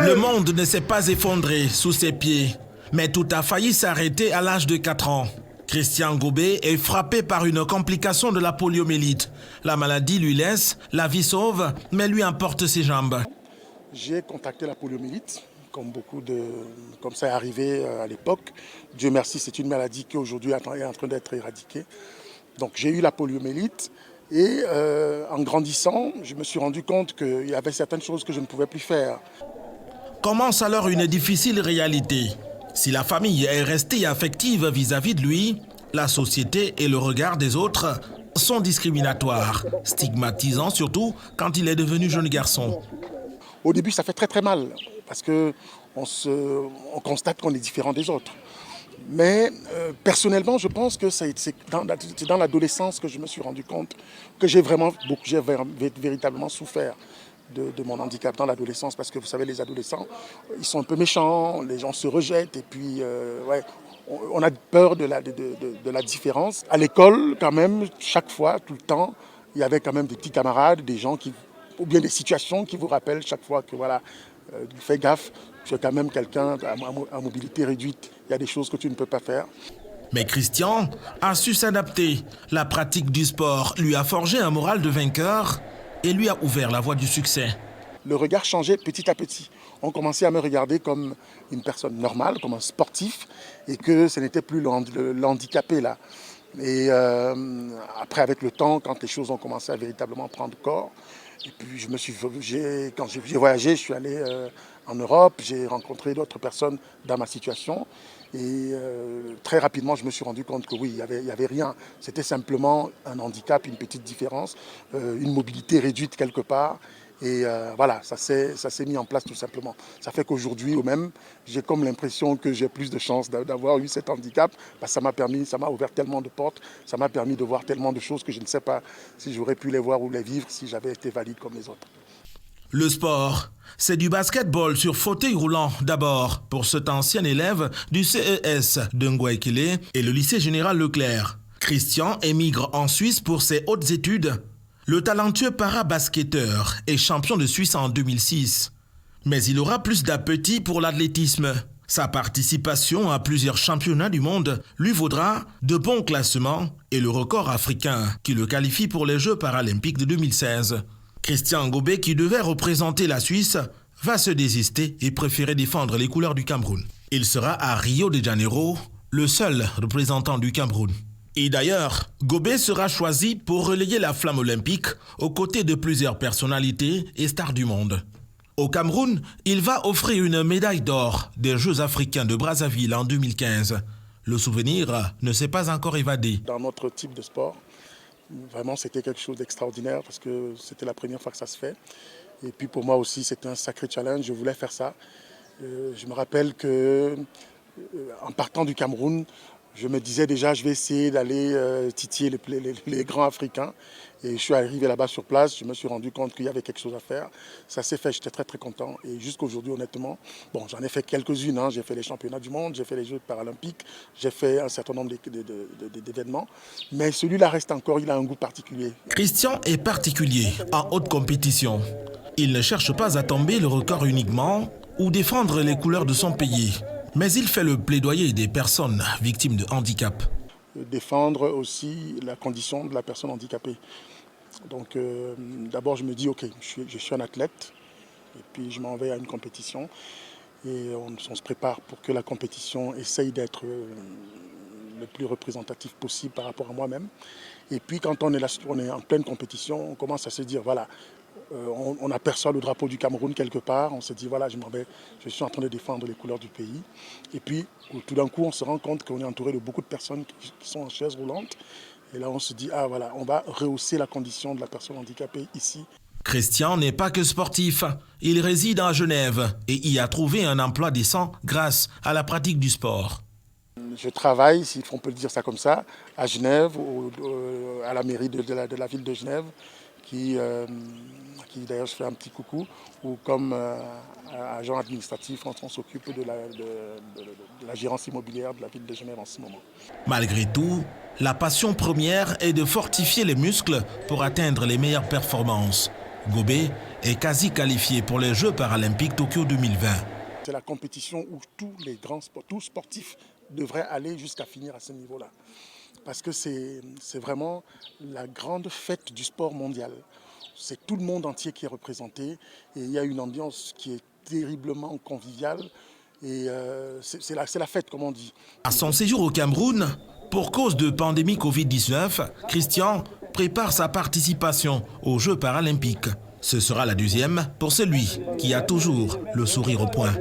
Le monde ne s'est pas effondré sous ses pieds, mais tout a failli s'arrêter à l'âge de 4 ans. Christian Gobé est frappé par une complication de la poliomyélite. La maladie lui laisse la vie sauve, mais lui emporte ses jambes. J'ai contacté la poliomyélite, comme ça est arrivé à l'époque. Dieu merci, c'est une maladie qui aujourd'hui est en train d'être éradiquée. Donc j'ai eu la poliomyélite et en grandissant, je me suis rendu compte qu'il y avait certaines choses que je ne pouvais plus faire. Commence alors une difficile réalité. Si la famille est restée affective vis-à-vis de lui, la société et le regard des autres sont discriminatoires, stigmatisants surtout quand il est devenu jeune garçon. Au début, ça fait très très mal parce qu'on constate qu'on est différent des autres. Mais personnellement, je pense que c'est dans l'adolescence que je me suis rendu compte que j'ai véritablement souffert de mon handicap dans l'adolescence, parce que vous savez, les adolescents, ils sont un peu méchants, les gens se rejettent et puis on a peur de la différence. À l'école, quand même, chaque fois, tout le temps, il y avait quand même des petits camarades, des gens ou bien des situations qui vous rappellent chaque fois que voilà, fais gaffe, tu es quand même quelqu'un à mobilité réduite, il y a des choses que tu ne peux pas faire. Mais Christian a su s'adapter. La pratique du sport lui a forgé un moral de vainqueur et lui a ouvert la voie du succès. Le regard changeait petit à petit. On commençait à me regarder comme une personne normale, comme un sportif, et que ce n'était plus l'handicapé là. Et après, avec le temps, quand les choses ont commencé à véritablement prendre corps, et puis quand j'ai voyagé, je suis allé en Europe, j'ai rencontré d'autres personnes dans ma situation. Et très rapidement, je me suis rendu compte que oui, il y avait rien. C'était simplement un handicap, une petite différence, une mobilité réduite quelque part. Et voilà, ça s'est mis en place tout simplement. Ça fait qu'aujourd'hui, même, j'ai comme l'impression que j'ai plus de chances d'avoir eu cet handicap. Parce que ça m'a ouvert tellement de portes, ça m'a permis de voir tellement de choses que je ne sais pas si j'aurais pu les voir ou les vivre si j'avais été valide comme les autres. Le sport, c'est du basketball sur fauteuil roulant d'abord pour cet ancien élève du CES de Ngouaikele et le lycée général Leclerc. Christian émigre en Suisse pour ses hautes études. Le talentueux para-basketteur est champion de Suisse en 2006. Mais il aura plus d'appétit pour l'athlétisme. Sa participation à plusieurs championnats du monde lui vaudra de bons classements et le record africain qui le qualifie pour les Jeux paralympiques de 2016. Christian Gobé, qui devait représenter la Suisse, va se désister et préférer défendre les couleurs du Cameroun. Il sera à Rio de Janeiro, le seul représentant du Cameroun. Et d'ailleurs, Gobé sera choisi pour relayer la flamme olympique aux côtés de plusieurs personnalités et stars du monde. Au Cameroun, il va offrir une médaille d'or des Jeux africains de Brazzaville en 2015. Le souvenir ne s'est pas encore évadé. Dans notre type de sport, vraiment, c'était quelque chose d'extraordinaire parce que c'était la première fois que ça se fait. Et puis pour moi aussi, c'était un sacré challenge. Je voulais faire ça. Je me rappelle qu'en partant du Cameroun, je me disais déjà, je vais essayer d'aller titiller les grands Africains. Et je suis arrivé là-bas sur place, je me suis rendu compte qu'il y avait quelque chose à faire. Ça s'est fait, j'étais très très content. Et jusqu'aujourd'hui, honnêtement, bon, j'en ai fait quelques-unes. J'ai fait les championnats du monde, j'ai fait les Jeux paralympiques, j'ai fait un certain nombre d'événements. Mais celui-là reste encore, il a un goût particulier. Christian est particulier en haute compétition. Il ne cherche pas à tomber le record uniquement ou défendre les couleurs de son pays. Mais il fait le plaidoyer des personnes victimes de handicap. Défendre aussi la condition de la personne handicapée. Donc d'abord je me dis ok, je suis un athlète et puis je m'en vais à une compétition et on se prépare pour que la compétition essaye d'être le plus représentatif possible par rapport à moi-même. Et puis quand on est en pleine compétition, on commence à se dire voilà, on aperçoit le drapeau du Cameroun quelque part, on se dit voilà, je suis en train de défendre les couleurs du pays. Et puis tout d'un coup on se rend compte qu'on est entouré de beaucoup de personnes qui sont en chaise roulante. Et là on se dit ah voilà, on va rehausser la condition de la personne handicapée ici. Christian n'est pas que sportif, il réside à Genève et y a trouvé un emploi décent grâce à la pratique du sport. Je travaille, si on peut dire ça comme ça, à Genève, à la mairie de la ville de Genève, qui d'ailleurs je fais un petit coucou, ou comme agent administratif, on s'occupe de la gérance immobilière de la ville de Genève en ce moment. Malgré tout, la passion première est de fortifier les muscles pour atteindre les meilleures performances. Gobé est quasi qualifié pour les Jeux paralympiques Tokyo 2020. C'est la compétition où tous sportifs devraient aller jusqu'à finir à ce niveau-là. Parce que c'est vraiment la grande fête du sport mondial. C'est tout le monde entier qui est représenté et il y a une ambiance qui est terriblement conviviale et c'est la fête, comme on dit. À son séjour au Cameroun, pour cause de pandémie Covid-19, Christian prépare sa participation aux Jeux paralympiques. Ce sera la 2e pour celui qui a toujours le sourire au poing.